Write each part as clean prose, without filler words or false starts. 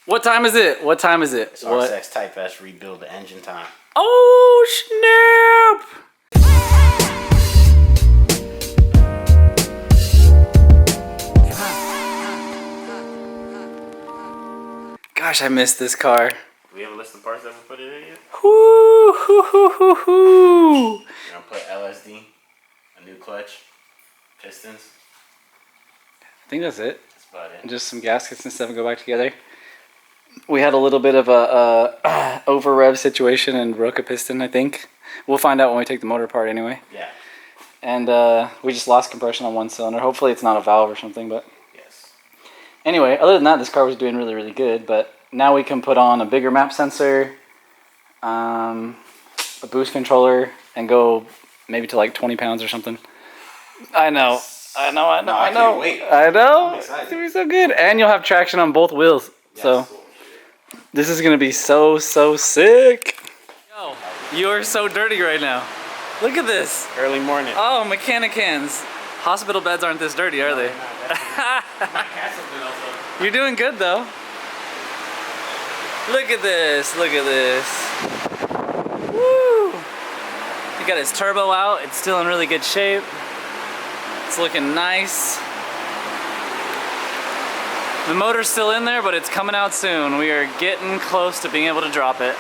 What time is it? What time is it? It's RSX Type S rebuild the engine time. Oh, snap! Gosh, I missed this car. Do we have a list of parts that we put it in yet? Whoo, hoo, hoo, hoo, hoo. We're gonna put LSD, a new clutch, pistons. I think that's it. That's about it. Just some gaskets and stuff and go back together. We had a little bit of a over rev situation and broke a piston, I think. We'll find out when we take the motor apart anyway. Yeah. And we just lost compression on one cylinder. Hopefully it's not a valve or something, but Yes. anyway, other than that, this car was doing really, really good. But now we can put on a bigger map sensor, a boost controller, and go maybe to like 20 pounds or something. I know. I can't wait. I know. I'm It's excited. gonna be so good, and you'll have traction on both wheels. Yes. So this is gonna be so sick. Yo, you're so dirty right now. Look at this. Early morning. Oh, mechanic hands. Hospital beds aren't this dirty, are they? You're doing good though. Look at this. Look at this. Woo! He got his turbo out. It's still in really good shape. It's looking nice. The motor's still in there, but it's coming out soon. We are getting close to being able to drop it.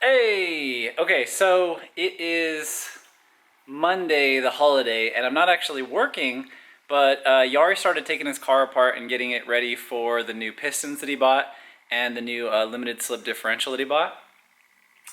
Hey! Okay, so it is Monday, the holiday, and I'm not actually working, but Jaris started taking his car apart and getting it ready for the new pistons that he bought and the new limited slip differential that he bought.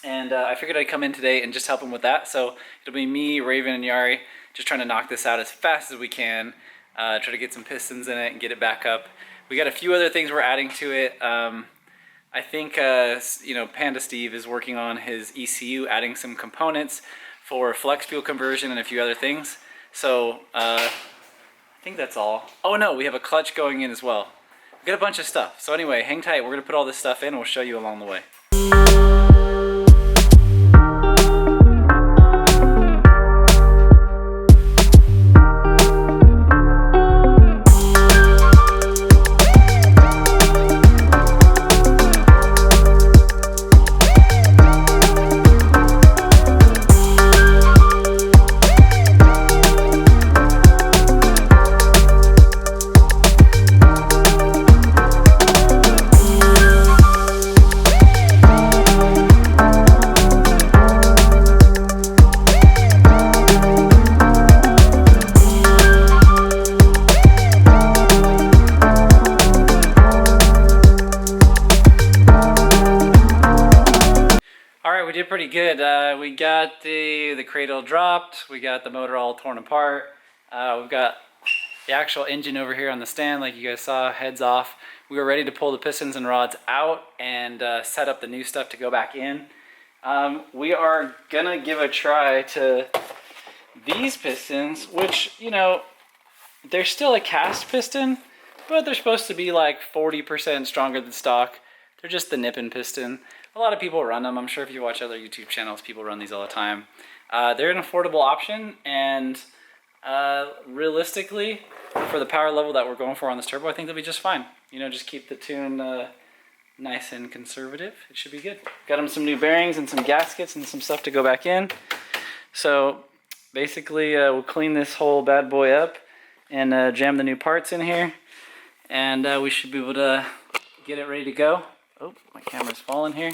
And I figured I'd come in today and just help him with that. So it'll be me, Raven, and Yari just trying to knock this out as fast as we can. Try to get some pistons in it and get it back up. We got a few other things we're adding to it. I think Panda Steve is working on his ECU, adding some components for flex fuel conversion and a few other things. So I think that's all. Oh no, we have a clutch going in as well. We got a bunch of stuff. So anyway, hang tight. We're gonna put all this stuff in and we'll show you along the way. We did pretty good. We got the cradle dropped. We got the motor all torn apart. We've got the actual engine over here on the stand, like you guys saw, heads off. We were ready to pull the pistons and rods out and set up the new stuff to go back in. We are gonna give a try to these pistons, which, you know, they're still a cast piston, but they're supposed to be like 40% stronger than stock. They're just the nipping piston. A lot of people run them. I'm sure if you watch other YouTube channels, people run these all the time. They're an affordable option, and realistically, for the power level that we're going for on this turbo, I think they'll be just fine. You know, just keep the tune nice and conservative. It should be good. Got them some new bearings and some gaskets and some stuff to go back in. So basically, we'll clean this whole bad boy up and jam the new parts in here, and we should be able to get it ready to go. Oh, my camera's falling here.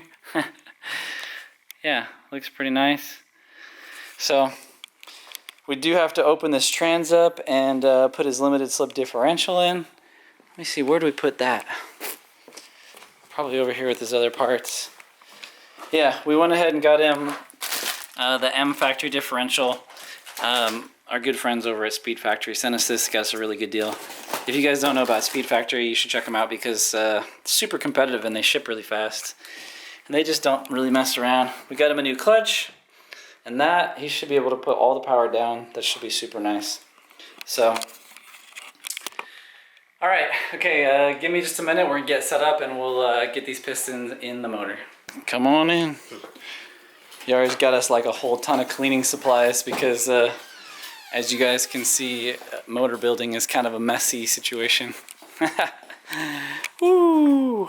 Yeah, looks pretty nice. So we do have to open this trans up and put his limited slip differential in. Let me see, where do we put that? Probably over here with his other parts. Yeah, we went ahead and got him the M Factory differential. Our good friends over at Speed Factory sent us this. Got us a really good deal. If you guys don't know about Speed Factory, you should check them out because it's super competitive and they ship really fast. And they just don't really mess around. We got him a new clutch, and that, he should be able to put all the power down. That should be super nice. So, all right, okay, give me just a minute. We're gonna get set up and we'll get these pistons in the motor. Come on in. Yari's got us like a whole ton of cleaning supplies because as you guys can see, motor building is kind of a messy situation. Woo!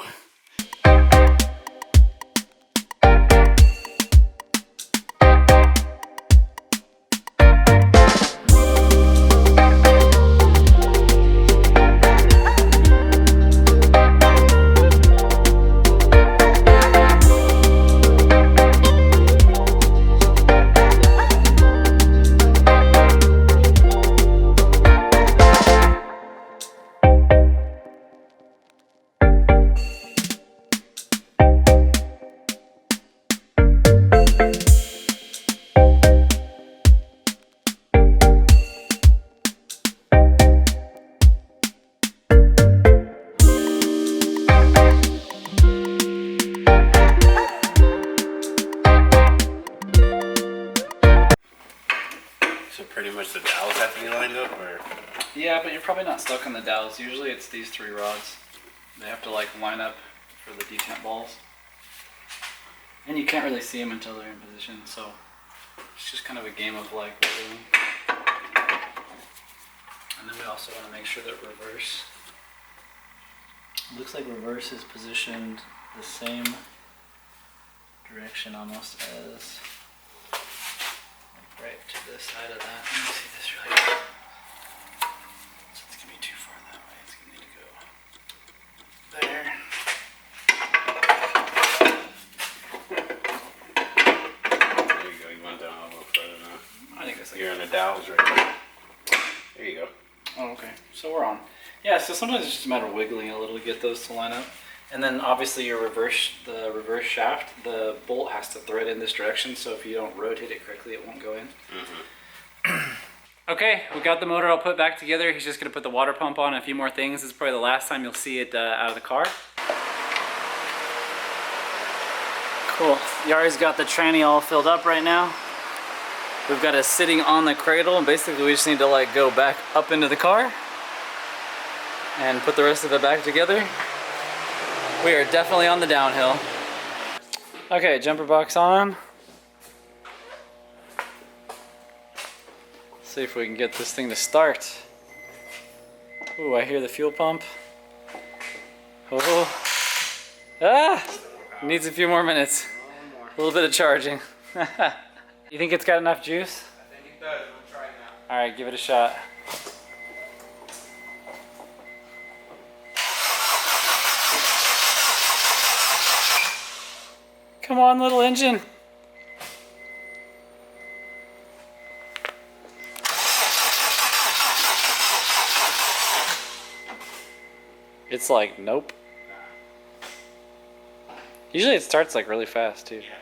Yeah, but you're probably not stuck on the dowels. Usually it's these 3 rods. They have to like line up for the detent balls. And you can't really see them until they're in position, so it's just kind of a game of like wiggling. And then we also want to make sure that reverse, looks like reverse is positioned the same direction almost as like right to this side of that. Let me see this really quick. So it's gonna be too far that way. It's gonna need to go there. There you go. You went down a little further now. I think that's like You're in the dowels right there. There you go. Oh, okay. So we're on. Yeah, so sometimes it's just a matter of wiggling a little to get those to line up. And then obviously the reverse shaft, the bolt has to thread in this direction, so if you don't rotate it correctly, it won't go in. Okay, we got the motor all put back together. He's just gonna put the water pump on and a few more things. This is probably the last time you'll see it out of the car. Cool. Yari's got the tranny all filled up right now. We've got it sitting on the cradle, and basically we just need to like go back up into the car and put the rest of it back together. We are definitely on the downhill. Okay, jumper box on. See if we can get this thing to start. Ooh, I hear the fuel pump. Oh. Ah! Needs a few more minutes. A little bit of charging. You think it's got enough juice? I think it does. We'll try it now. Alright, give it a shot. Come on, little engine. It's like, nope. Usually it starts like really fast too. Yeah.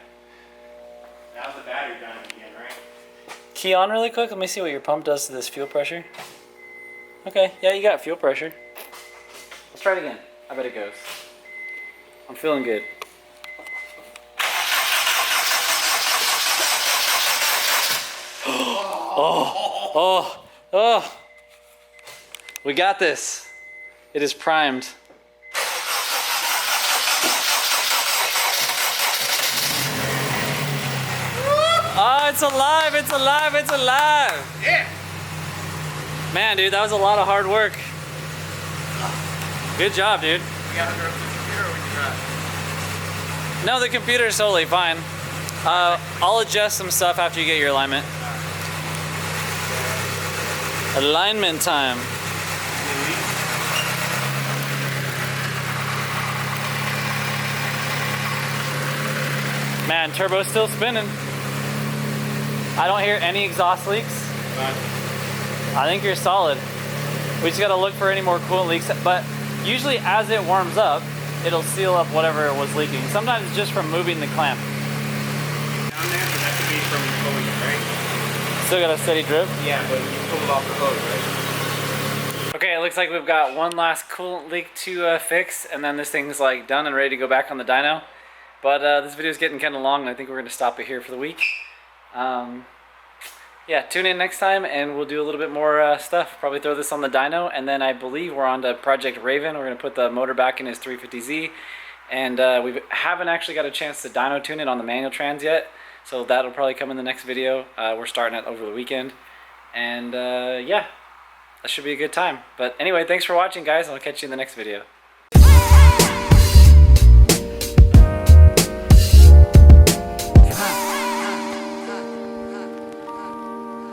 Now's the battery done again, right? Key on really quick. Let me see what your pump does to this fuel pressure. Okay, yeah, you got fuel pressure. Let's try it again. I bet it goes. I'm feeling good. Oh. We got this. It is primed. Oh, it's alive, it's alive, it's alive. Yeah. Man, dude, that was a lot of hard work. Good job, dude. We gotta go to the computer or we can drive? No, the computer's totally fine. I'll adjust some stuff after you get your alignment. Alignment time. Man, turbo's still spinning. I don't hear any exhaust leaks. I think you're solid. We just gotta look for any more coolant leaks, but usually as it warms up, it'll seal up whatever it was leaking. Sometimes it's just from moving the clamp. Down there, but that could be from the hose, right? Still got a steady drip? Yeah, but you pulled off the hose, right? Okay, it looks like we've got one last coolant leak to fix, and then this thing's like done and ready to go back on the dyno. But this video is getting kind of long, and I think we're going to stop it here for the week. Yeah, tune in next time, and we'll do a little bit more stuff. Probably throw this on the dyno, and then I believe we're on to Project Raven. We're going to put the motor back in his 350Z, and we haven't actually got a chance to dyno tune it on the manual trans yet, so that'll probably come in the next video. We're starting it over the weekend, and yeah, that should be a good time. But anyway, thanks for watching, guys, and I'll catch you in the next video.